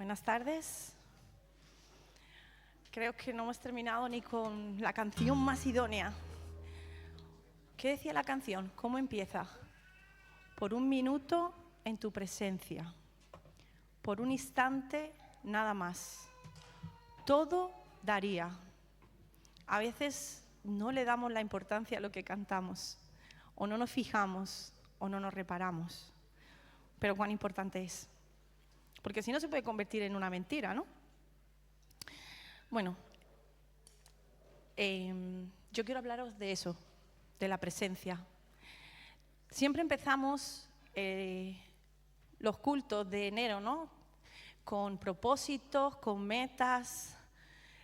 Buenas tardes. Creo que no hemos terminado ni con la canción más idónea. ¿Qué decía la canción? ¿Cómo empieza? Por un minuto en tu presencia, por un instante nada más. Todo daría. A veces no le damos la importancia a lo que cantamos, o no nos fijamos, o no nos reparamos. Pero cuán importante es. Porque si no se puede convertir en una mentira, ¿no? Bueno, yo quiero hablaros de eso, de la presencia. Siempre empezamos los cultos de enero, ¿no? Con propósitos, con metas.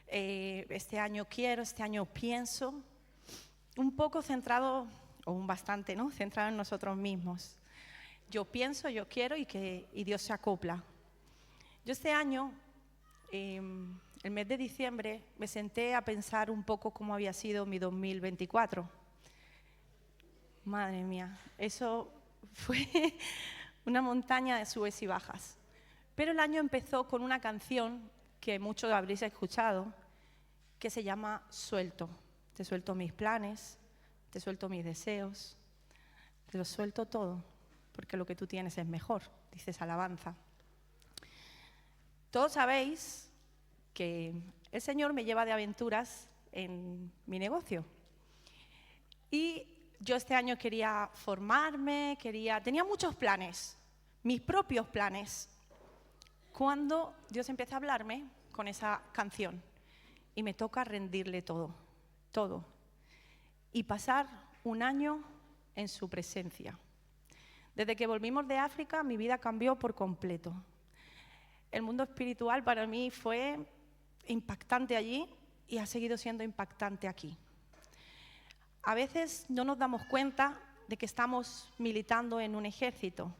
Este año quiero, este año pienso. Un poco centrado, o un bastante, ¿no? Centrado en nosotros mismos. Yo pienso, yo quiero y Dios se acopla. Yo este año, el mes de diciembre, me senté a pensar un poco cómo había sido mi 2024. Madre mía, eso fue una montaña de subes y bajas. Pero el año empezó con una canción que muchos habréis escuchado, que se llama Suelto. Te suelto mis planes, te suelto mis deseos, te lo suelto todo, porque lo que tú tienes es mejor, dices alabanza. Todos sabéis que el Señor me lleva de aventuras en mi negocio. Y yo este año quería formarme, tenía muchos planes, mis propios planes, cuando Dios empieza a hablarme con esa canción y me toca rendirle todo, todo, y pasar un año en su presencia. Desde que volvimos de África, mi vida cambió por completo. El mundo espiritual para mí fue impactante allí y ha seguido siendo impactante aquí. A veces no nos damos cuenta de que estamos militando en un ejército,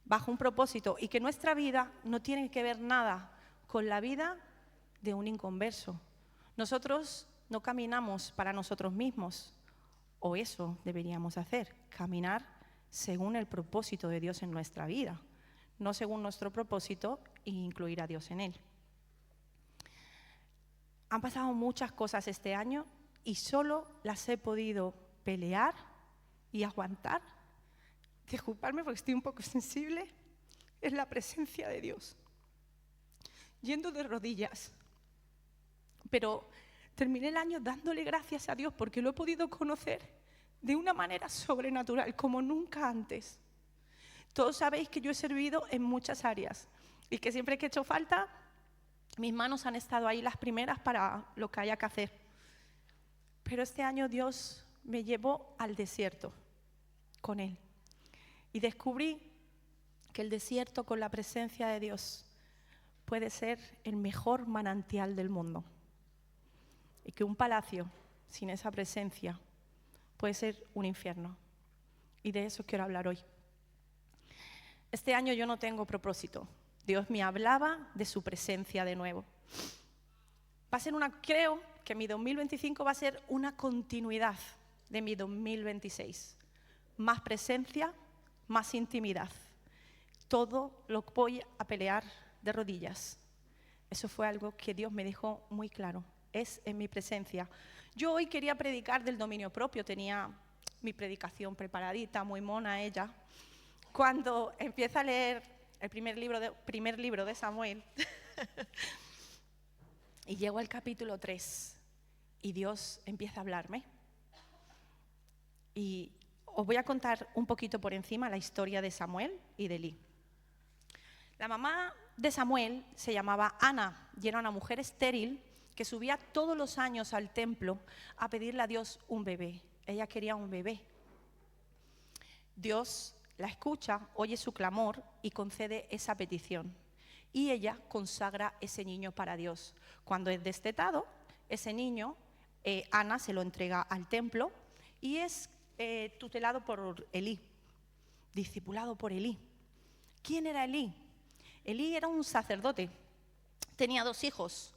bajo un propósito, y que nuestra vida no tiene que ver nada con la vida de un inconverso. Nosotros no caminamos para nosotros mismos, o eso deberíamos hacer, caminar según el propósito de Dios en nuestra vida, no según nuestro propósito e incluir a Dios en él. Han pasado muchas cosas este año y solo las he podido pelear y aguantar. Disculpadme porque estoy un poco sensible. Es la presencia de Dios. Yendo de rodillas. Pero terminé el año dándole gracias a Dios porque lo he podido conocer de una manera sobrenatural, como nunca antes. Todos sabéis que yo he servido en muchas áreas y que siempre que he hecho falta, mis manos han estado ahí las primeras para lo que haya que hacer. Pero este año Dios me llevó al desierto con Él. Y descubrí que el desierto con la presencia de Dios puede ser el mejor manantial del mundo. Y que un palacio sin esa presencia puede ser un infierno. Y de eso quiero hablar hoy. Este año yo no tengo propósito. Dios me hablaba de su presencia de nuevo. Creo que mi 2025 va a ser una continuidad de mi 2026. Más presencia, más intimidad. Todo lo voy a pelear de rodillas. Eso fue algo que Dios me dejó muy claro. Es en mi presencia. Yo hoy quería predicar del dominio propio. Tenía mi predicación preparadita, muy mona ella. Cuando empiezo a leer el primer libro de Samuel y llego al capítulo 3 y Dios empieza a hablarme. Y os voy a contar un poquito por encima la historia de Samuel y de Elí. La mamá de Samuel se llamaba Ana y era una mujer estéril que subía todos los años al templo a pedirle a Dios un bebé. Ella quería un bebé. Dios la escucha, oye su clamor y concede esa petición. Y ella consagra ese niño para Dios. Cuando es destetado, ese niño, Ana se lo entrega al templo y es tutelado por Elí, discipulado por Elí. ¿Quién era Elí? Elí era un sacerdote. Tenía 2 hijos,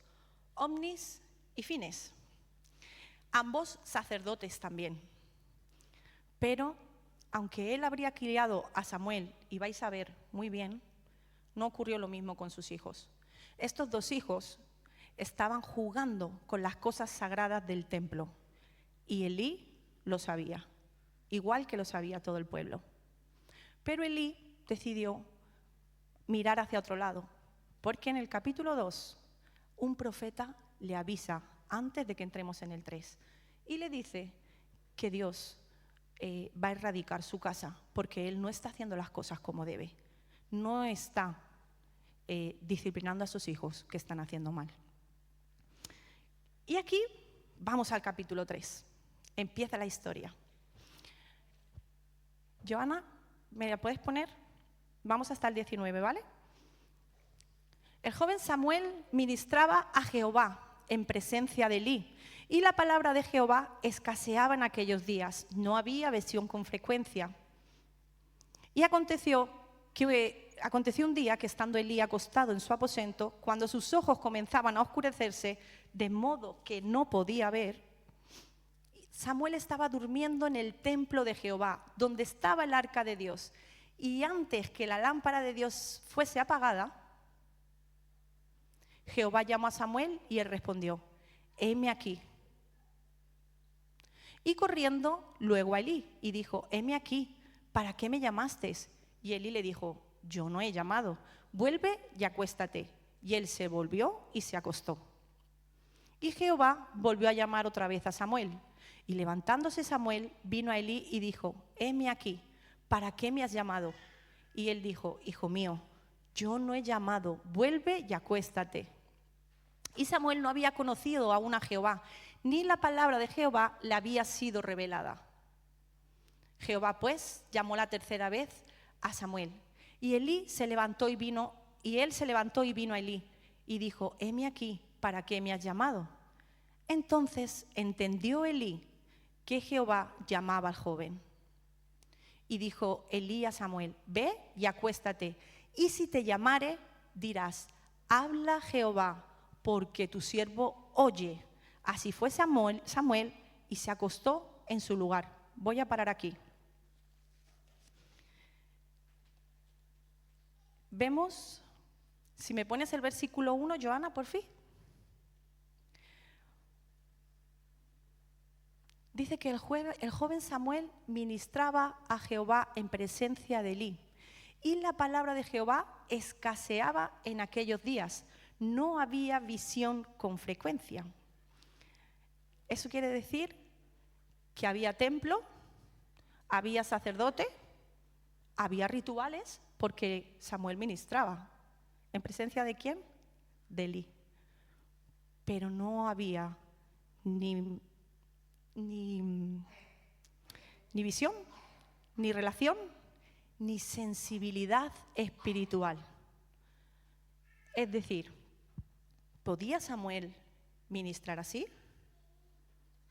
Omnis y Fines. Ambos sacerdotes también. Pero aunque él habría criado a Samuel, y vais a ver muy bien, no ocurrió lo mismo con sus hijos. Estos dos hijos estaban jugando con las cosas sagradas del templo y Elí lo sabía, igual que lo sabía todo el pueblo. Pero Elí decidió mirar hacia otro lado, porque en el capítulo 2 un profeta le avisa antes de que entremos en el 3 y le dice que Dios va a erradicar su casa porque él no está haciendo las cosas como debe, no está disciplinando a sus hijos que están haciendo mal. Y aquí vamos al capítulo 3, empieza la historia. Joana, ¿me la puedes poner? Vamos hasta el 19, ¿vale? El joven Samuel ministraba a Jehová en presencia de Elí, y la palabra de Jehová escaseaba en aquellos días, no había visión con frecuencia. Y aconteció un día que estando Elí acostado en su aposento, cuando sus ojos comenzaban a oscurecerse, de modo que no podía ver, Samuel estaba durmiendo en el templo de Jehová, donde estaba el arca de Dios. Y antes que la lámpara de Dios fuese apagada, Jehová llamó a Samuel y él respondió: heme aquí. Y corriendo luego a Elí y dijo: heme aquí, ¿para qué me llamaste? Y Elí le dijo: yo no he llamado, vuelve y acuéstate. Y él se volvió y se acostó. Y Jehová volvió a llamar otra vez a Samuel. Y levantándose Samuel, vino a Elí y dijo: heme aquí, ¿para qué me has llamado? Y él dijo: hijo mío, yo no he llamado, vuelve y acuéstate. Y Samuel no había conocido aún a Jehová, ni la palabra de Jehová le había sido revelada. Jehová pues llamó la tercera vez a Samuel. Y él se levantó y vino a Elí y dijo: heme aquí, ¿para qué me has llamado? Entonces entendió Elí que Jehová llamaba al joven. Y dijo Elí a Samuel: ve y acuéstate, y si te llamare, dirás: habla Jehová, porque tu siervo oye. Así fue Samuel y se acostó en su lugar. Voy a parar aquí. Vemos, si me pones el versículo 1, Joana, por fin. Dice que el joven Samuel ministraba a Jehová en presencia de Elí. Y la palabra de Jehová escaseaba en aquellos días. No había visión con frecuencia. Eso quiere decir que había templo, había sacerdote, había rituales, porque Samuel ministraba. ¿En presencia de quién? De Elí. Pero no había ni visión, ni relación, ni sensibilidad espiritual. Es decir, ¿podía Samuel ministrar así?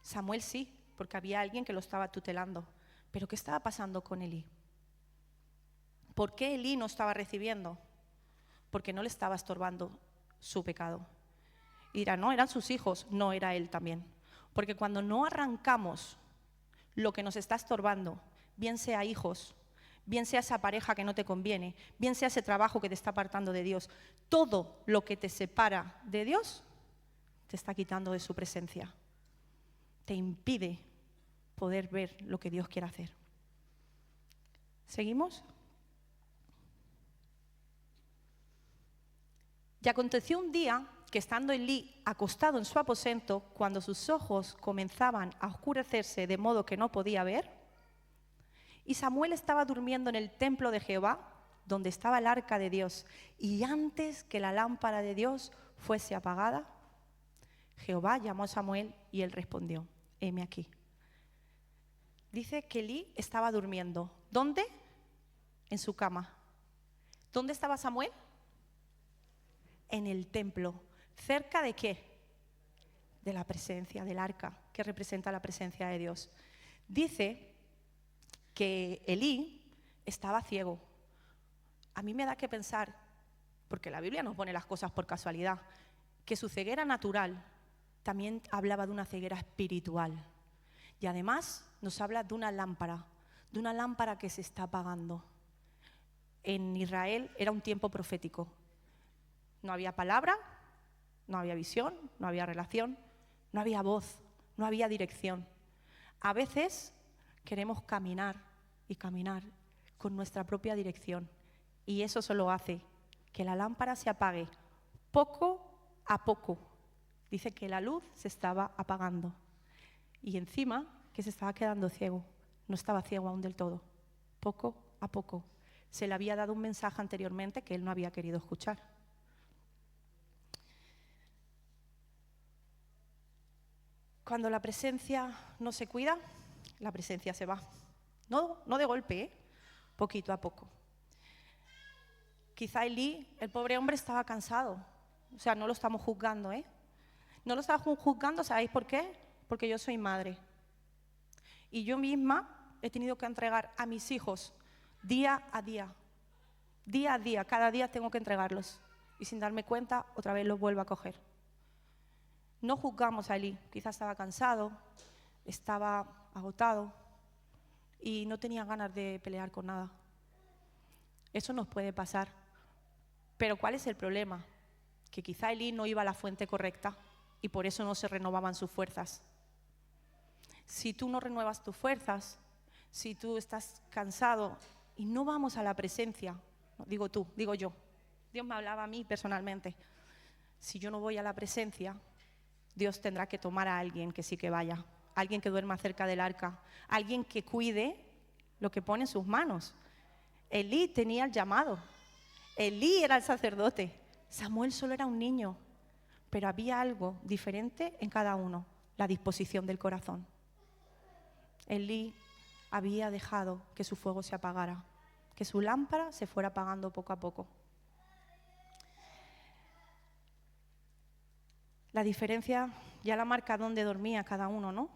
Samuel sí, porque había alguien que lo estaba tutelando. Pero ¿qué estaba pasando con Elí? ¿Por qué Elí no estaba recibiendo? Porque no le estaba estorbando su pecado. Y dirá: no, eran sus hijos. No, era él también. Porque cuando no arrancamos lo que nos está estorbando, bien sea hijos, bien sea esa pareja que no te conviene, bien sea ese trabajo que te está apartando de Dios, todo lo que te separa de Dios te está quitando de su presencia. Te impide poder ver lo que Dios quiere hacer. ¿Seguimos? Y aconteció un día que estando Elí acostado en su aposento, cuando sus ojos comenzaban a oscurecerse de modo que no podía ver, y Samuel estaba durmiendo en el templo de Jehová, donde estaba el arca de Dios, y antes que la lámpara de Dios fuese apagada, Jehová llamó a Samuel y él respondió: heme aquí. Dice que Elí estaba durmiendo. ¿Dónde? En su cama. ¿Dónde estaba Samuel? En el templo. ¿Cerca de qué? De la presencia del arca, que representa la presencia de Dios. Dice que Elí estaba ciego. A mí me da que pensar, porque la Biblia no pone las cosas por casualidad, que su ceguera natural también hablaba de una ceguera espiritual. Y además nos habla de una lámpara que se está apagando. En Israel era un tiempo profético. No había palabra, no había visión, no había relación, no había voz, no había dirección. A veces queremos caminar y caminar con nuestra propia dirección y eso solo hace que la lámpara se apague poco a poco. Dice que la luz se estaba apagando y encima que se estaba quedando ciego. No estaba ciego aún del todo. Poco a poco. Se le había dado un mensaje anteriormente que él no había querido escuchar. Cuando la presencia no se cuida, la presencia se va. No de golpe, poquito a poco. Quizá Elí, el pobre hombre, estaba cansado. O sea, no lo estamos juzgando, No lo estamos juzgando, ¿sabéis por qué? Porque yo soy madre. Y yo misma he tenido que entregar a mis hijos día a día. Día a día, cada día tengo que entregarlos. Y sin darme cuenta, otra vez los vuelvo a coger. No juzgamos a Elí. Quizás estaba cansado, estaba agotado y no tenía ganas de pelear con nada. Eso nos puede pasar. Pero ¿cuál es el problema? Que quizá Elí no iba a la fuente correcta y por eso no se renovaban sus fuerzas. Si tú no renuevas tus fuerzas, si tú estás cansado y no vamos a la presencia, no digo tú, digo yo, Dios me hablaba a mí personalmente, si yo no voy a la presencia, Dios tendrá que tomar a alguien que sí que vaya, alguien que duerma cerca del arca, alguien que cuide lo que pone en sus manos. Elí tenía el llamado, Elí era el sacerdote, Samuel solo era un niño, pero había algo diferente en cada uno, la disposición del corazón. Elí había dejado que su fuego se apagara, que su lámpara se fuera apagando poco a poco. La diferencia ya la marca dónde dormía cada uno, ¿no?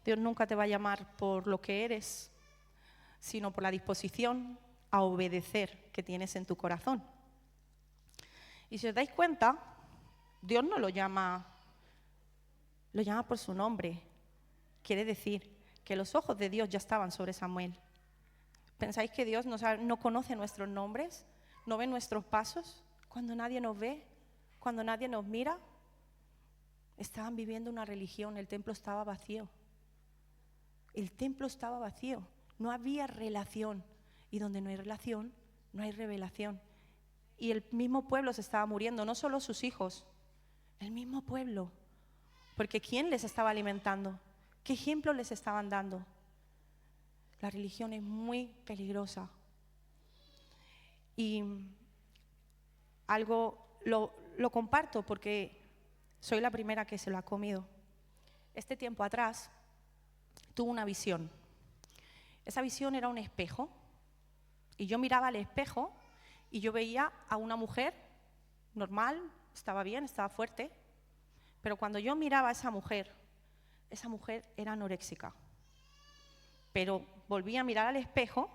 Dios nunca te va a llamar por lo que eres, sino por la disposición a obedecer que tienes en tu corazón. Y si os dais cuenta, Dios no lo llama por su nombre. Quiere decir que los ojos de Dios ya estaban sobre Samuel. ¿Pensáis que Dios no conoce nuestros nombres? ¿No ve nuestros pasos? Cuando nadie nos ve, cuando nadie nos mira, estaban viviendo una religión, el templo estaba vacío. El templo estaba vacío, no había relación. Y donde no hay relación, no hay revelación. Y el mismo pueblo se estaba muriendo, no solo sus hijos, el mismo pueblo. Porque ¿quién les estaba alimentando? ¿Qué ejemplo les estaban dando? La religión es muy peligrosa. Y lo comparto porque soy la primera que se lo ha comido. Este tiempo atrás tuve una visión. Esa visión era un espejo. Y yo miraba al espejo y yo veía a una mujer normal, estaba bien, estaba fuerte. Pero cuando yo miraba a esa mujer era anoréxica. Pero volví a mirar al espejo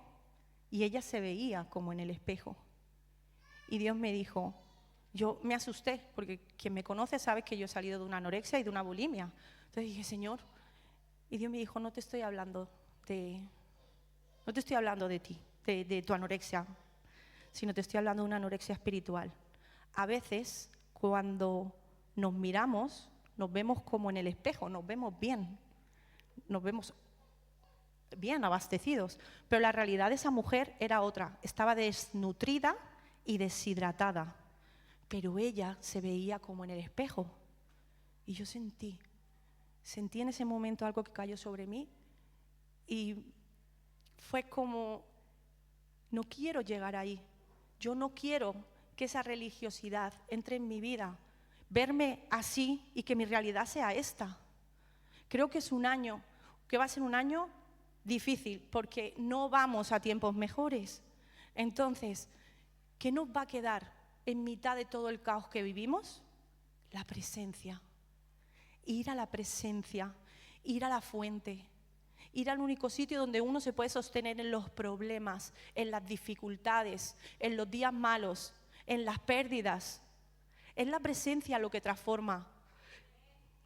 y ella se veía como en el espejo. Y Dios me dijo, yo me asusté, porque quien me conoce sabe que yo he salido de una anorexia y de una bulimia. Entonces dije, Señor, y Dios me dijo, no te estoy hablando de ti, de tu anorexia, sino te estoy hablando de una anorexia espiritual. A veces, cuando nos miramos, nos vemos como en el espejo, nos vemos bien abastecidos, pero la realidad de esa mujer era otra, estaba desnutrida y deshidratada, pero ella se veía como en el espejo. Y yo sentí en ese momento algo que cayó sobre mí y fue como, no quiero llegar ahí, yo no quiero que esa religiosidad entre en mi vida, verme así y que mi realidad sea esta. Creo que va a ser un año difícil porque no vamos a tiempos mejores. Entonces, ¿qué nos va a quedar en mitad de todo el caos que vivimos? La presencia. Ir a la presencia, ir a la fuente, ir al único sitio donde uno se puede sostener en los problemas, en las dificultades, en los días malos, en las pérdidas. Es la presencia lo que transforma.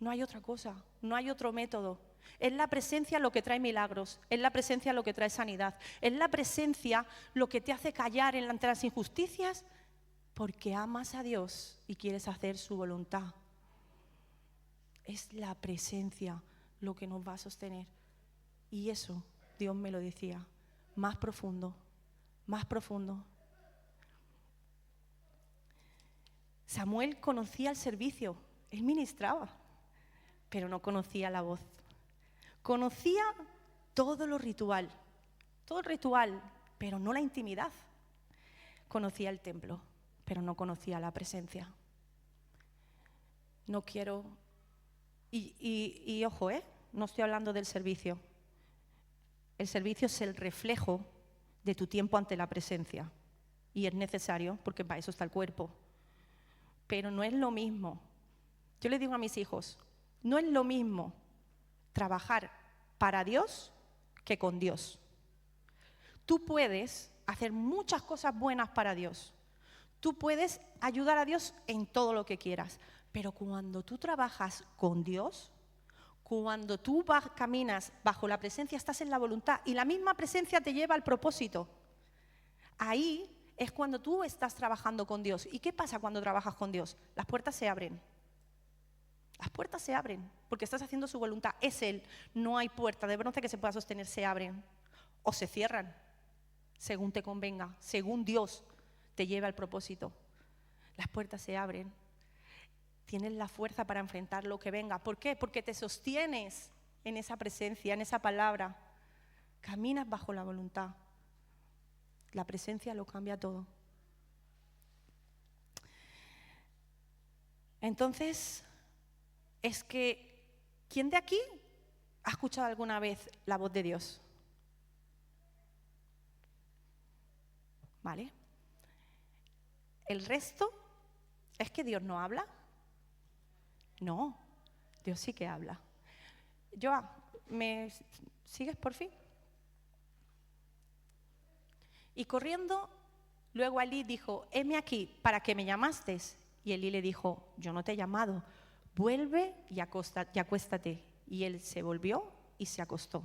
No hay otra cosa, no hay otro método. Es la presencia lo que trae milagros, es la presencia lo que trae sanidad, es la presencia lo que te hace callar ante las injusticias porque amas a Dios y quieres hacer su voluntad. Es la presencia lo que nos va a sostener. Y eso, Dios me lo decía, más profundo, más profundo. Samuel conocía el servicio, él ministraba, pero no conocía la voz. Conocía todo lo ritual, todo el ritual, pero no la intimidad. Conocía el templo, pero no conocía la presencia. No quiero... Y ojo, no estoy hablando del servicio. El servicio es el reflejo de tu tiempo ante la presencia. Y es necesario, porque para eso está el cuerpo. Pero no es lo mismo. Yo le digo a mis hijos, no es lo mismo trabajar para Dios que con Dios. Tú puedes hacer muchas cosas buenas para Dios. Tú puedes ayudar a Dios en todo lo que quieras. Pero cuando tú trabajas con Dios, cuando tú caminas bajo la presencia, estás en la voluntad y la misma presencia te lleva al propósito. Ahí es cuando tú estás trabajando con Dios. ¿Y qué pasa cuando trabajas con Dios? Las puertas se abren. Las puertas se abren porque estás haciendo su voluntad. Es Él. No hay puerta de bronce que se pueda sostener. Se abren o se cierran según te convenga, según Dios te lleva al propósito. Las puertas se abren. Tienes la fuerza para enfrentar lo que venga. ¿Por qué? Porque te sostienes en esa presencia, en esa palabra. Caminas bajo la voluntad. La presencia lo cambia todo. Entonces, es que, ¿quién de aquí ha escuchado alguna vez la voz de Dios? ¿Vale? El resto es que Dios no habla. No, Dios sí que habla. Joa, ¿me sigues por fin? Y corriendo, luego Elí dijo, heme aquí, ¿para qué me llamaste? Y Elí le dijo, yo no te he llamado, vuelve y acuéstate. Y él se volvió y se acostó.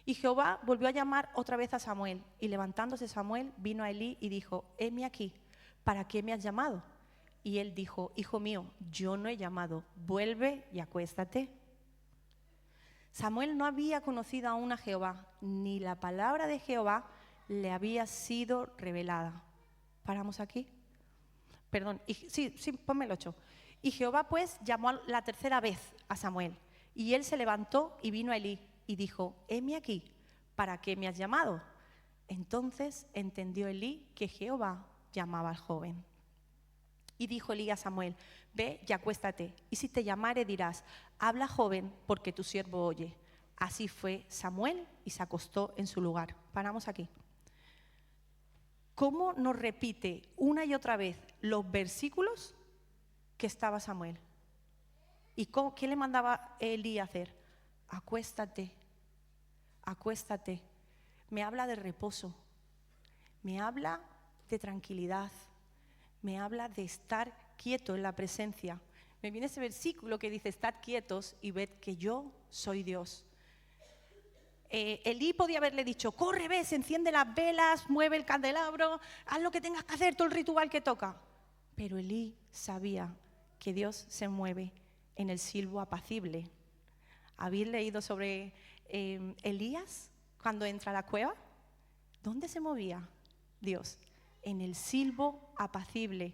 Y Jehová volvió a llamar otra vez a Samuel, y levantándose Samuel vino a Elí y dijo, heme aquí, ¿para qué me has llamado? Y él dijo, hijo mío, yo no he llamado, vuelve y acuéstate. Samuel no había conocido aún a Jehová, ni la palabra de Jehová le había sido revelada. ¿Paramos aquí? Perdón, sí, ponme el 8. Y Jehová pues llamó la tercera vez a Samuel, y él se levantó y vino a Elí, y dijo, heme aquí, ¿para qué me has llamado? Entonces entendió Elí que Jehová llamaba al joven. Y dijo Elí a Samuel, ve y acuéstate, y si te llamare dirás, habla joven, porque tu siervo oye. Así fue Samuel y se acostó en su lugar. Paramos aquí. ¿Cómo nos repite una y otra vez los versículos que estaba Samuel? ¿Y qué le mandaba Elí a hacer? Acuéstate, acuéstate. Me habla de reposo, me habla de tranquilidad. Me habla de estar quieto en la presencia. Me viene ese versículo que dice, estad quietos y ved que yo soy Dios. Elí podía haberle dicho, corre, ves, enciende las velas, mueve el candelabro, haz lo que tengas que hacer, todo el ritual que toca. Pero Elí sabía que Dios se mueve en el silbo apacible. ¿Habéis leído sobre Elías cuando entra a la cueva? ¿Dónde se movía Dios? En el silbo apacible.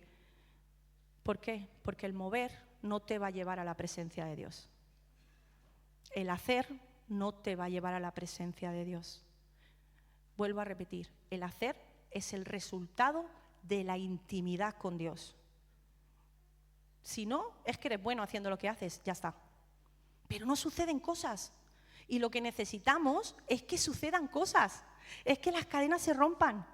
¿Por qué? Porque el mover no te va a llevar a la presencia de Dios. El hacer no te va a llevar a la presencia de Dios. Vuelvo a repetir, el hacer es el resultado de la intimidad con Dios. Si no, es que eres bueno haciendo lo que haces, ya está. Pero no suceden cosas. Y lo que necesitamos es que sucedan cosas. Es que las cadenas se rompan.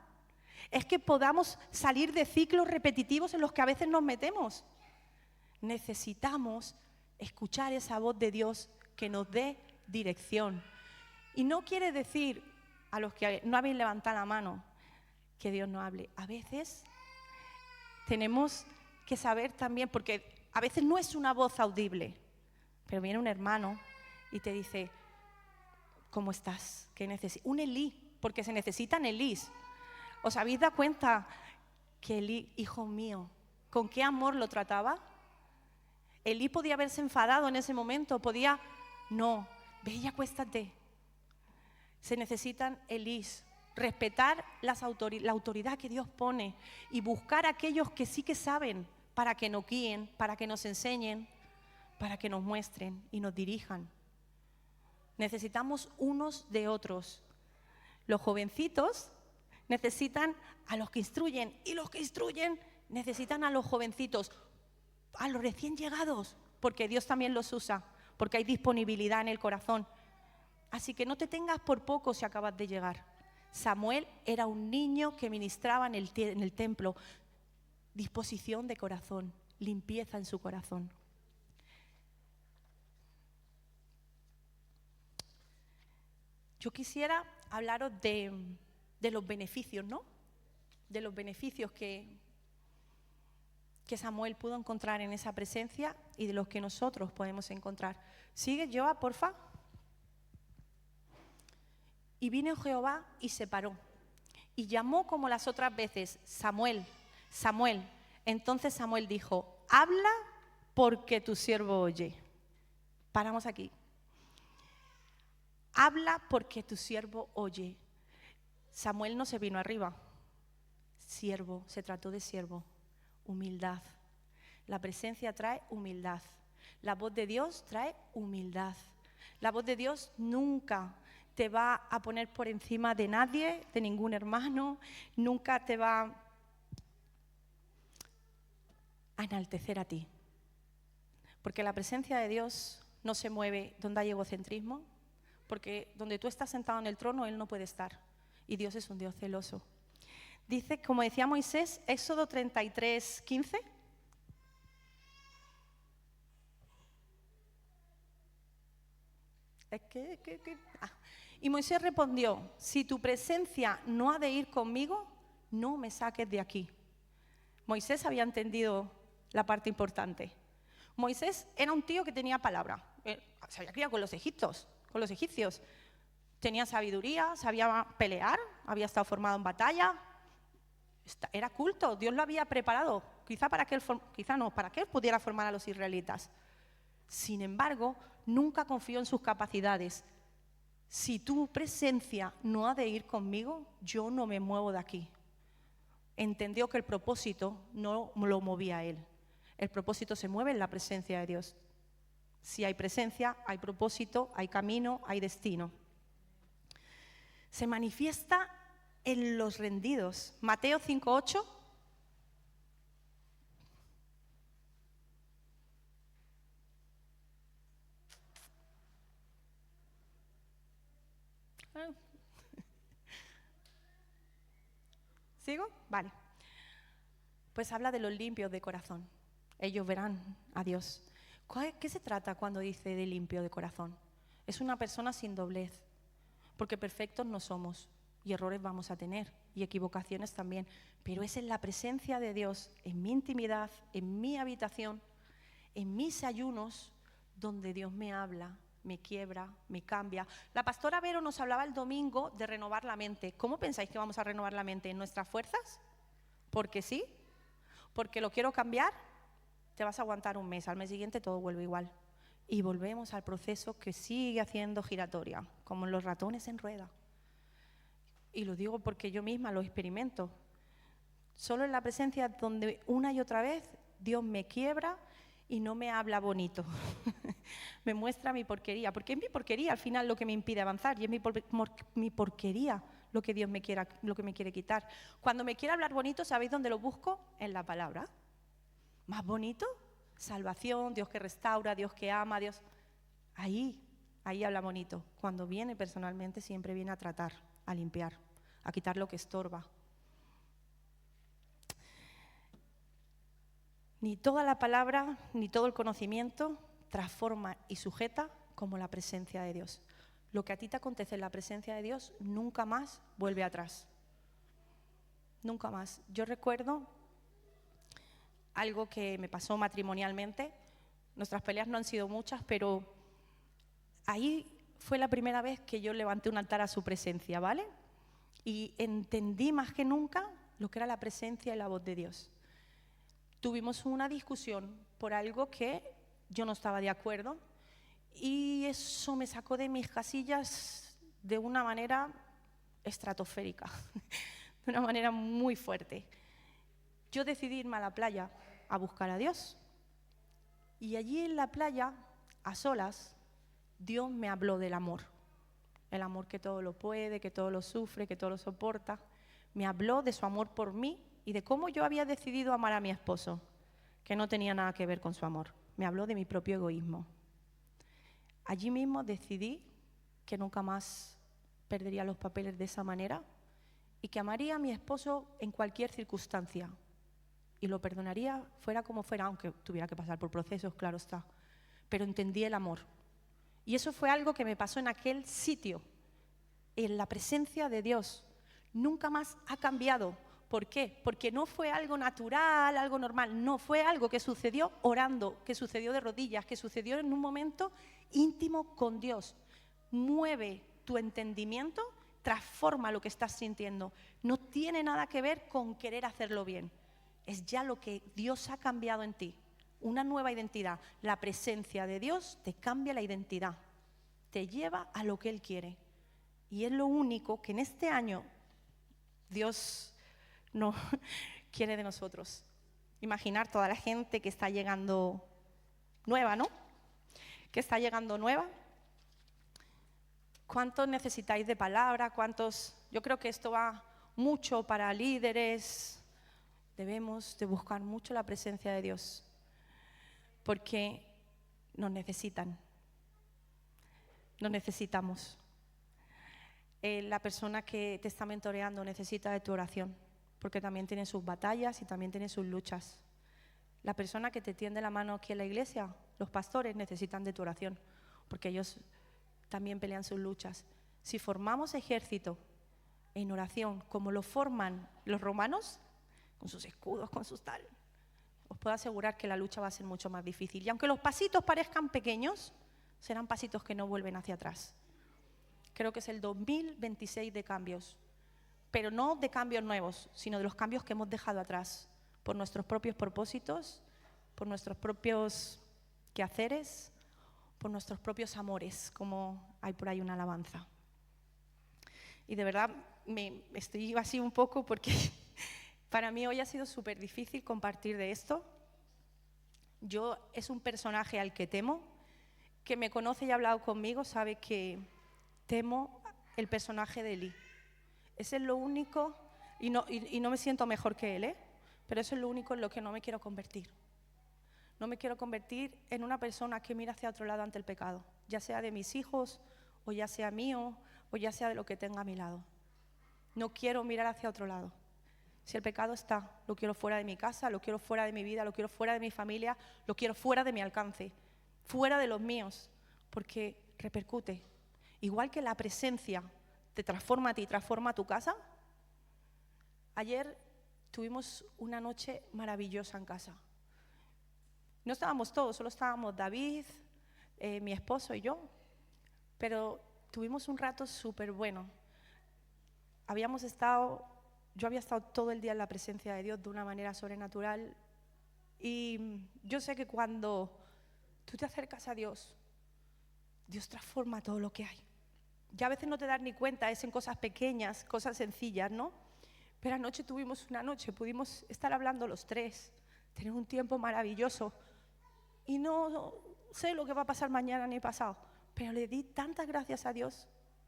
Es que podamos salir de ciclos repetitivos en los que a veces nos metemos. Necesitamos escuchar esa voz de Dios que nos dé dirección. Y no quiere decir, a los que no habéis levantado la mano, que Dios no hable. A veces tenemos que saber también, porque a veces no es una voz audible, pero viene un hermano y te dice, ¿cómo estás? ¿Qué necesitas? Un Elí, porque se necesitan Elís. ¿Os habéis dado cuenta que Elí, hijo mío, ¿con qué amor lo trataba? Elí podía haberse enfadado en ese momento, no, ve y acuéstate. Se necesitan Elís, respetar la autoridad que Dios pone y buscar a aquellos que sí que saben para que nos guíen, para que nos enseñen, para que nos muestren y nos dirijan. Necesitamos unos de otros. Los jovencitos necesitan a los que instruyen y los que instruyen necesitan a los jovencitos, a los recién llegados, porque Dios también los usa, porque hay disponibilidad en el corazón. Así que no te tengas por poco si acabas de llegar. Samuel era un niño que ministraba en el templo. Disposición de corazón, limpieza en su corazón. Yo quisiera hablaros de los beneficios, ¿no? De los beneficios que Samuel pudo encontrar en esa presencia y de los que nosotros podemos encontrar. Sigue, Joa, porfa. Y vino Jehová y se paró, y llamó como las otras veces, Samuel, Samuel. Entonces Samuel dijo, habla porque tu siervo oye. Paramos aquí. Habla porque tu siervo oye. Samuel no se vino arriba. Siervo, se trató de siervo. Humildad. La presencia trae humildad. La voz de Dios trae humildad. La voz de Dios nunca te va a poner por encima de nadie, de ningún hermano, nunca te va a enaltecer a ti. Porque la presencia de Dios no se mueve donde hay egocentrismo, porque donde tú estás sentado en el trono, Él no puede estar. Y Dios es un Dios celoso. Dice, como decía Moisés, Éxodo 33, 15. Y Moisés respondió, si tu presencia no ha de ir conmigo, no me saques de aquí. Moisés había entendido la parte importante. Moisés era un tío que tenía palabra. Se había criado con los egipcios. Tenía sabiduría, sabía pelear, había estado formado en batalla. Era culto, Dios lo había preparado, para que él pudiera formar a los israelitas. Sin embargo, nunca confió en sus capacidades. Si tu presencia no ha de ir conmigo, yo no me muevo de aquí. Entendió que el propósito no lo movía a él. El propósito se mueve en la presencia de Dios. Si hay presencia, hay propósito, hay camino, hay destino. Se manifiesta en los rendidos. Mateo 5:8. ¿Sigo? Vale. Pues habla de los limpios de corazón. Ellos verán a Dios. ¿Qué se trata cuando dice de limpio de corazón? Es una persona sin doblez, porque perfectos no somos y errores vamos a tener y equivocaciones también, pero es en la presencia de Dios, en mi intimidad, en mi habitación, en mis ayunos, donde Dios me habla, me quiebra, me cambia. La pastora Vero nos hablaba el domingo de renovar la mente. ¿Cómo pensáis que vamos a renovar la mente? ¿En nuestras fuerzas? ¿Porque sí? ¿Porque lo quiero cambiar? Te vas a aguantar un mes, al mes siguiente todo vuelve igual. Y volvemos al proceso que sigue haciendo giratoria, como los ratones en rueda. Y lo digo porque yo misma lo experimento. Solo en la presencia donde una y otra vez Dios me quiebra y no me habla bonito. Me muestra mi porquería, porque es mi porquería al final lo que me impide avanzar y es mi porquería lo que Dios me quiere quitar. Cuando me quiere hablar bonito, ¿sabéis dónde lo busco? En la palabra. ¿Más bonito? Salvación, Dios que restaura, Dios que ama, Dios. Ahí habla bonito. Cuando viene personalmente siempre viene a tratar, a limpiar, a quitar lo que estorba. Ni toda la palabra, ni todo el conocimiento transforma y sujeta como la presencia de Dios. Lo que a ti te acontece en la presencia de Dios nunca más vuelve atrás. Nunca más. Yo recuerdo algo que me pasó matrimonialmente. Nuestras peleas no han sido muchas, pero ahí fue la primera vez que yo levanté un altar a su presencia, ¿vale? Y entendí más que nunca lo que era la presencia y la voz de Dios. Tuvimos una discusión por algo que yo no estaba de acuerdo y eso me sacó de mis casillas de una manera estratosférica, de una manera muy fuerte. Yo decidí irme a la playa a buscar a Dios y allí en la playa, a solas, Dios me habló del amor. El amor que todo lo puede, que todo lo sufre, que todo lo soporta. Me habló de su amor por mí y de cómo yo había decidido amar a mi esposo, que no tenía nada que ver con su amor. Me habló de mi propio egoísmo. Allí mismo decidí que nunca más perdería los papeles de esa manera y que amaría a mi esposo en cualquier circunstancia y lo perdonaría fuera como fuera, aunque tuviera que pasar por procesos, claro está. Pero entendí el amor. Y eso fue algo que me pasó en aquel sitio, en la presencia de Dios. Nunca más ha cambiado. ¿Por qué? Porque no fue algo natural, algo normal. No, fue algo que sucedió orando, que sucedió de rodillas, que sucedió en un momento íntimo con Dios. Mueve tu entendimiento, transforma lo que estás sintiendo. No tiene nada que ver con querer hacerlo bien. Es ya lo que Dios ha cambiado en ti. Una nueva identidad. La presencia de Dios te cambia la identidad. Te lleva a lo que Él quiere. Y es lo único que en este año Dios no quiere de nosotros. Imaginar toda la gente que está llegando nueva, ¿no? Que está llegando nueva. ¿Cuántos necesitáis de palabra? ¿Cuántos? Yo creo que esto va mucho para líderes. Debemos de buscar mucho la presencia de Dios. Porque nos necesitan. Nos necesitamos. La persona que te está mentoreando necesita de tu oración, porque también tiene sus batallas y también tiene sus luchas. La persona que te tiende la mano aquí en la iglesia, los pastores, necesitan de tu oración, porque ellos también pelean sus luchas. Si formamos ejército en oración, como lo forman los romanos, con sus escudos, con sus tal, os puedo asegurar que la lucha va a ser mucho más difícil. Y aunque los pasitos parezcan pequeños, serán pasitos que no vuelven hacia atrás. Creo que es el 2026 de cambios, pero no de cambios nuevos, sino de los cambios que hemos dejado atrás, por nuestros propios propósitos, por nuestros propios quehaceres, por nuestros propios amores, como hay por ahí una alabanza. Y de verdad me estoy así un poco porque para mí hoy ha sido súper difícil compartir de esto. Es un personaje al que temo, que me conoce y ha hablado conmigo, sabe que temo el personaje de Elí. Ese es lo único, y no me siento mejor que él, pero eso es lo único en lo que no me quiero convertir. No me quiero convertir en una persona que mira hacia otro lado ante el pecado, ya sea de mis hijos, o ya sea mío, o ya sea de lo que tenga a mi lado. No quiero mirar hacia otro lado. Si el pecado está, lo quiero fuera de mi casa, lo quiero fuera de mi vida, lo quiero fuera de mi familia, lo quiero fuera de mi alcance, fuera de los míos, porque repercute. Igual que la presencia te transforma a ti, transforma a tu casa. Ayer tuvimos una noche maravillosa en casa. No estábamos todos, solo estábamos David, mi esposo y yo, pero tuvimos un rato súper bueno. Yo había estado todo el día en la presencia de Dios de una manera sobrenatural y yo sé que cuando tú te acercas a Dios, Dios transforma todo lo que hay. Ya a veces no te das ni cuenta, es en cosas pequeñas, cosas sencillas, ¿no? Pero anoche tuvimos una noche, pudimos estar hablando los tres, tener un tiempo maravilloso. Y no sé lo que va a pasar mañana ni pasado, pero le di tantas gracias a Dios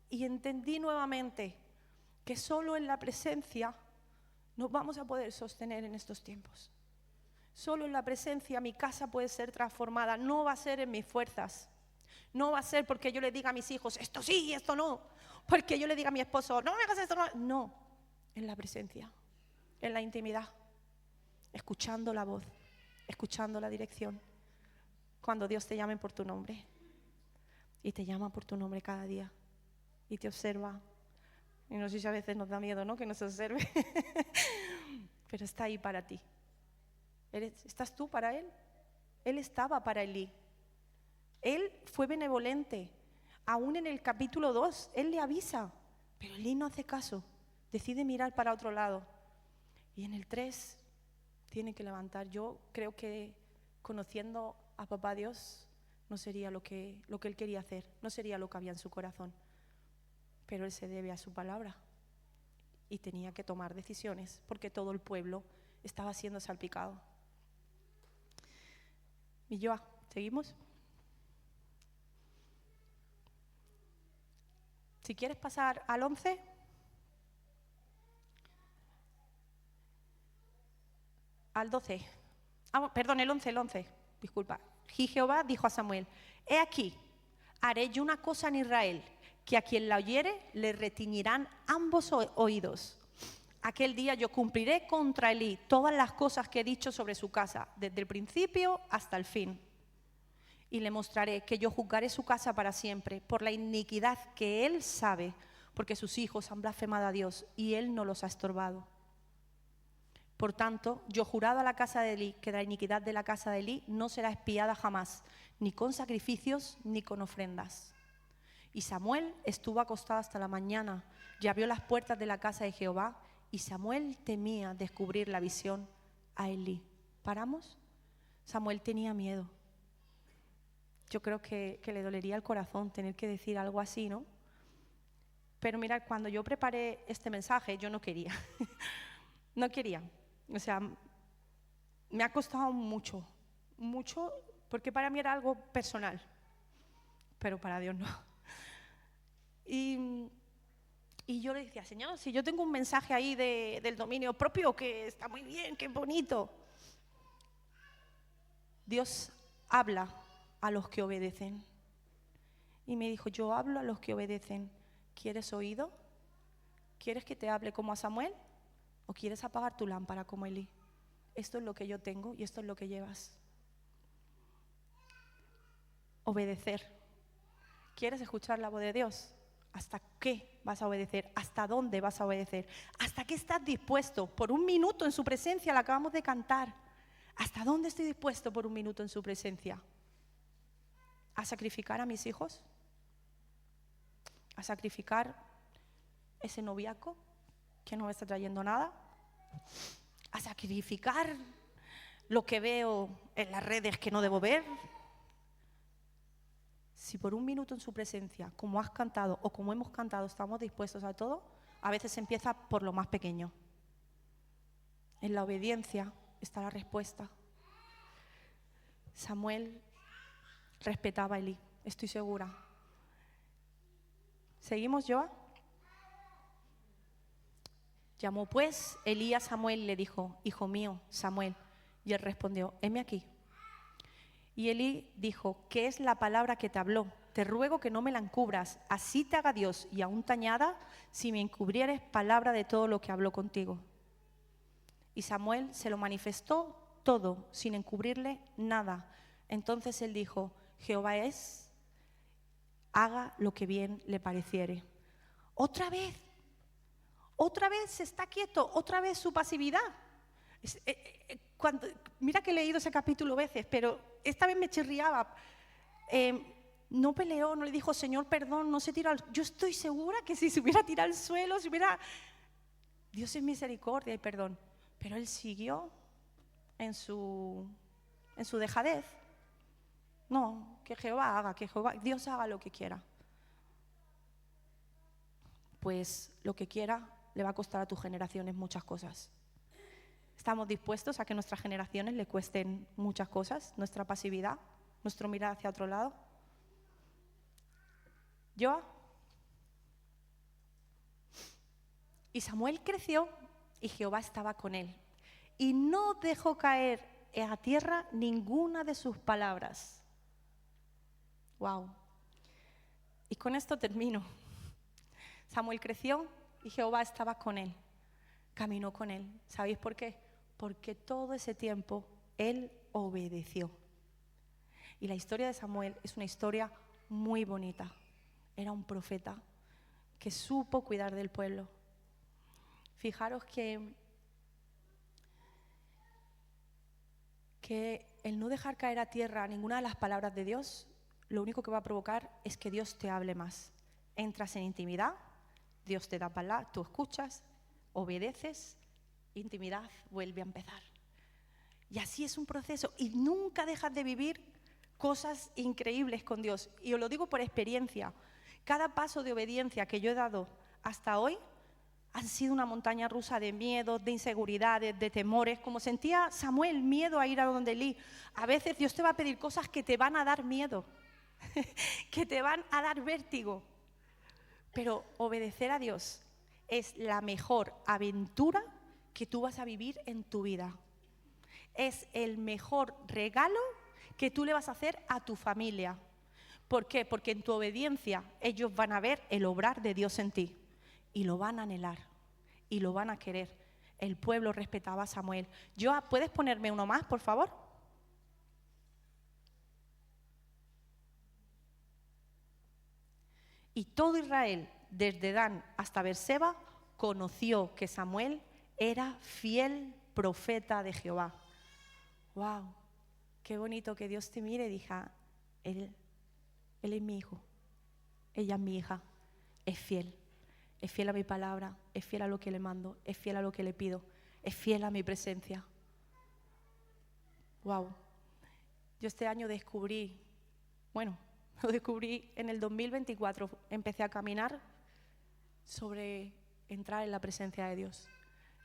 y entendí nuevamente que solo en la presencia nos vamos a poder sostener en estos tiempos. Solo en la presencia mi casa puede ser transformada, no va a ser en mis fuerzas. No va a ser porque yo le diga a mis hijos, esto sí, esto no. Porque yo le diga a mi esposo, no me hagas esto, no. No, en la presencia, en la intimidad, escuchando la voz, escuchando la dirección. Cuando Dios te llame por tu nombre. Y te llama por tu nombre cada día. Y te observa. Y no sé si a veces nos da miedo, ¿no? Que nos observe. Pero está ahí para ti. ¿Estás tú para Él? Él estaba para Elí. Él fue benevolente. Aún en el capítulo 2, Él le avisa. Pero Elí no hace caso. Decide mirar para otro lado. Y en el 3 tiene que levantar. Yo creo que conociendo a Papá Dios no sería lo que Él quería hacer, no sería lo que había en su corazón. Pero Él se debe a su palabra y tenía que tomar decisiones porque todo el pueblo estaba siendo salpicado. Y yo, ¿seguimos? Si quieres pasar al 11. Al 12. Perdón, el 11, disculpa. Y Jehová dijo a Samuel: he aquí, haré yo una cosa en Israel, que a quien la oyere le retiñirán ambos oídos. Aquel día yo cumpliré contra Elí todas las cosas que he dicho sobre su casa, desde el principio hasta el fin. Y le mostraré que yo juzgaré su casa para siempre, por la iniquidad que él sabe, porque sus hijos han blasfemado a Dios y él no los ha estorbado. Por tanto, yo jurado a la casa de Elí que la iniquidad de la casa de Elí no será expiada jamás, ni con sacrificios ni con ofrendas. Y Samuel estuvo acostado hasta la mañana y abrió las puertas de la casa de Jehová, y Samuel temía descubrir la visión a Elí. ¿Paramos? Samuel tenía miedo. Yo creo que le dolería el corazón tener que decir algo así, ¿no? Pero mirad, cuando yo preparé este mensaje, yo no quería. No quería. O sea, me ha costado mucho, porque para mí era algo personal, pero para Dios no. Y yo le decía: Señor, si yo tengo un mensaje ahí del dominio propio, que está muy bien, que bonito. Dios habla a los que obedecen. Y me dijo: yo hablo a los que obedecen. ¿Quieres oído? ¿Quieres que te hable como a Samuel? ¿O quieres apagar tu lámpara como Elí? Esto es lo que yo tengo y esto es lo que llevas. Obedecer. ¿Quieres escuchar la voz de Dios? ¿Hasta qué vas a obedecer? ¿Hasta dónde vas a obedecer? ¿Hasta qué estás dispuesto? Por un minuto en su presencia, la acabamos de cantar. ¿Hasta dónde estoy dispuesto por un minuto en su presencia? ¿A sacrificar a mis hijos? ¿A sacrificar ese noviazgo que no me está trayendo nada? ¿A sacrificar lo que veo en las redes que no debo ver? Si por un minuto en su presencia, como has cantado o como hemos cantado, estamos dispuestos a todo, a veces se empieza por lo más pequeño. En la obediencia está la respuesta. Samuel respetaba a Elí, estoy segura. ¿Seguimos, Joa? Llamó pues Elí a Samuel y le dijo: hijo mío, Samuel. Y él respondió: heme aquí. Y Elí dijo: ¿qué es la palabra que te habló? Te ruego que no me la encubras, así te haga Dios y aún te añada, si me encubrieres palabra de todo lo que habló contigo. Y Samuel se lo manifestó todo, sin encubrirle nada. Entonces él dijo: Jehová es, haga lo que bien le pareciere. Otra vez se está quieto, otra vez su pasividad. Mira que he leído ese capítulo veces, pero esta vez me chirriaba. No peleó, no le dijo: Señor, perdón, no se tiró al suelo. Yo estoy segura que si se hubiera tirado al suelo, Dios es misericordia y perdón. Pero él siguió en su dejadez. No, que Jehová haga, Dios haga lo que quiera. Pues lo que quiera le va a costar a tus generaciones muchas cosas. ¿Estamos dispuestos a que nuestras generaciones le cuesten muchas cosas? Nuestra pasividad, nuestro mirar hacia otro lado. Y Samuel creció y Jehová estaba con él. Y no dejó caer a tierra ninguna de sus palabras. Wow. Y con esto termino. Samuel creció y Jehová estaba con él. Caminó con él. ¿Sabéis por qué? Porque todo ese tiempo él obedeció. Y la historia de Samuel es una historia muy bonita. Era un profeta que supo cuidar del pueblo. Fijaros que el no dejar caer a tierra ninguna de las palabras de Dios, lo único que va a provocar es que Dios te hable más. Entras en intimidad, Dios te da palabra, tú escuchas, obedeces intimidad vuelve a empezar. Y así es un proceso. Y nunca dejas de vivir cosas increíbles con Dios. Y os lo digo por experiencia. Cada paso de obediencia que yo he dado hasta hoy han sido una montaña rusa de miedos, de inseguridades, de temores. Como sentía Samuel, miedo a ir a donde Elí. A veces Dios te va a pedir cosas que te van a dar miedo, que te van a dar vértigo. Pero obedecer a Dios es la mejor aventura que tú vas a vivir en tu vida. Es el mejor regalo que tú le vas a hacer a tu familia. ¿Por qué? Porque en tu obediencia ellos van a ver el obrar de Dios en ti y lo van a anhelar y lo van a querer. El pueblo respetaba a Samuel. Joa, ¿puedes ponerme uno más, por favor? Y todo Israel, desde Dan hasta Beerseba, conoció que Samuel era fiel profeta de Jehová. ¡Wow! Qué bonito que Dios te mire y diga, él es mi hijo, ella es mi hija, es fiel a mi palabra, es fiel a lo que le mando, es fiel a lo que le pido, es fiel a mi presencia. ¡Wow! Yo este año lo descubrí en el 2024, empecé a caminar sobre entrar en la presencia de Dios.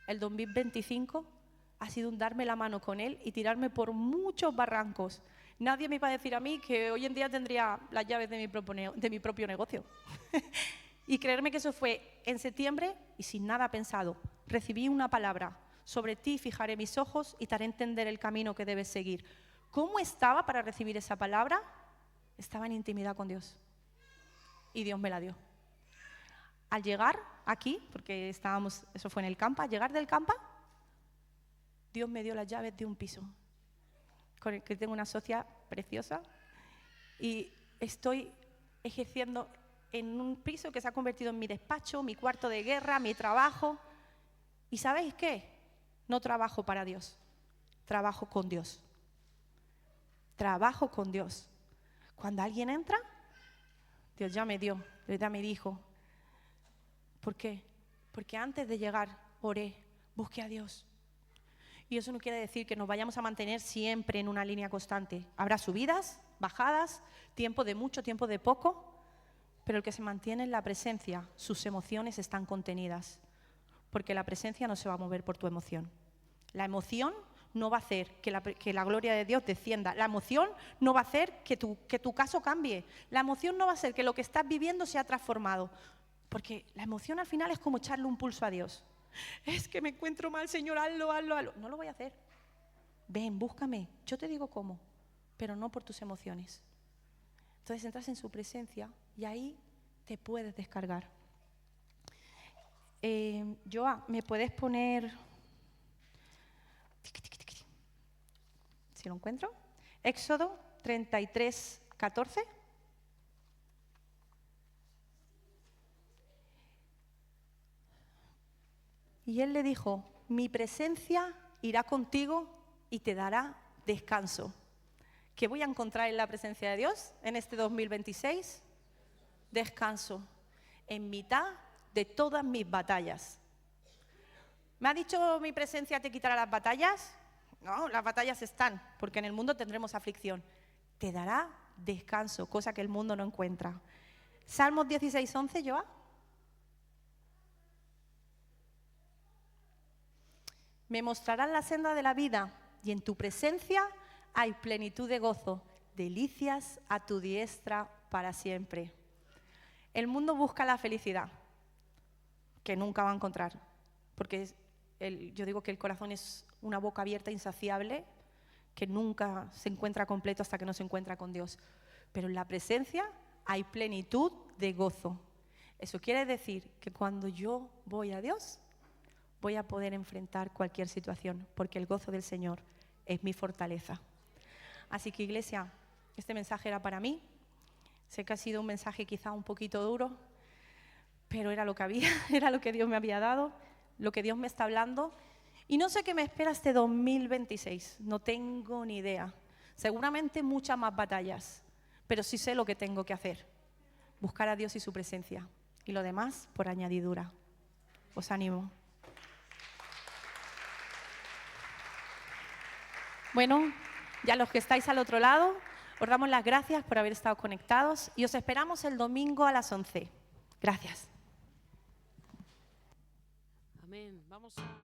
El 2025 ha sido un darme la mano con Él y tirarme por muchos barrancos. Nadie me iba a decir a mí que hoy en día tendría las llaves de mi propio negocio. Y creerme que eso fue en septiembre y sin nada pensado. Recibí una palabra: sobre ti fijaré mis ojos y te haré entender el camino que debes seguir. ¿Cómo estaba para recibir esa palabra? Estaba en intimidad con Dios. Y Dios me la dio. Al llegar aquí, porque eso fue en el campa, al llegar del campa, Dios me dio las llaves de un piso con el que tengo una socia preciosa y estoy ejerciendo en un piso que se ha convertido en mi despacho, mi cuarto de guerra, mi trabajo. ¿Y sabéis qué? No trabajo para Dios, trabajo con Dios. Trabajo con Dios. Cuando alguien entra, Dios ya me dijo. ¿Por qué? Porque antes de llegar oré, busqué a Dios. Y eso no quiere decir que nos vayamos a mantener siempre en una línea constante. Habrá subidas, bajadas, tiempo de mucho, tiempo de poco, pero el que se mantiene en la presencia, sus emociones están contenidas, porque la presencia no se va a mover por tu emoción. La emoción no va a hacer que la gloria de Dios descienda. La emoción no va a hacer que tu caso cambie. La emoción no va a hacer que lo que estás viviendo sea transformado, porque la emoción al final es como echarle un pulso a Dios. Es que me encuentro mal, Señor, hazlo. No lo voy a hacer. Ven, búscame. Yo te digo cómo, pero no por tus emociones. Entonces entras en su presencia y ahí te puedes descargar. Joa, ¿me puedes poner? Si lo encuentro. Éxodo 33, 14. Y él le dijo: mi presencia irá contigo y te dará descanso. ¿Qué voy a encontrar en la presencia de Dios en este 2026? Descanso en mitad de todas mis batallas. ¿Me ha dicho mi presencia te quitará las batallas? No, las batallas están, porque en el mundo tendremos aflicción. Te dará descanso, cosa que el mundo no encuentra. Salmos 16, 11, Joa. Me mostrarás la senda de la vida y en tu presencia hay plenitud de gozo, delicias a tu diestra para siempre. El mundo busca la felicidad, que nunca va a encontrar, porque yo digo que el corazón es una boca abierta insaciable, que nunca se encuentra completo hasta que no se encuentra con Dios. Pero en la presencia hay plenitud de gozo. Eso quiere decir que cuando yo voy a Dios, voy a poder enfrentar cualquier situación, porque el gozo del Señor es mi fortaleza. Así que, iglesia, este mensaje era para mí. Sé que ha sido un mensaje quizá un poquito duro, pero era lo que había, era lo que Dios me había dado, lo que Dios me está hablando. Y no sé qué me espera este 2026, no tengo ni idea. Seguramente muchas más batallas, pero sí sé lo que tengo que hacer. Buscar a Dios y su presencia. Y lo demás por añadidura. Os animo. Bueno, ya los que estáis al otro lado, os damos las gracias por haber estado conectados y os esperamos el domingo a las 11. Gracias. Amén. Vamos a...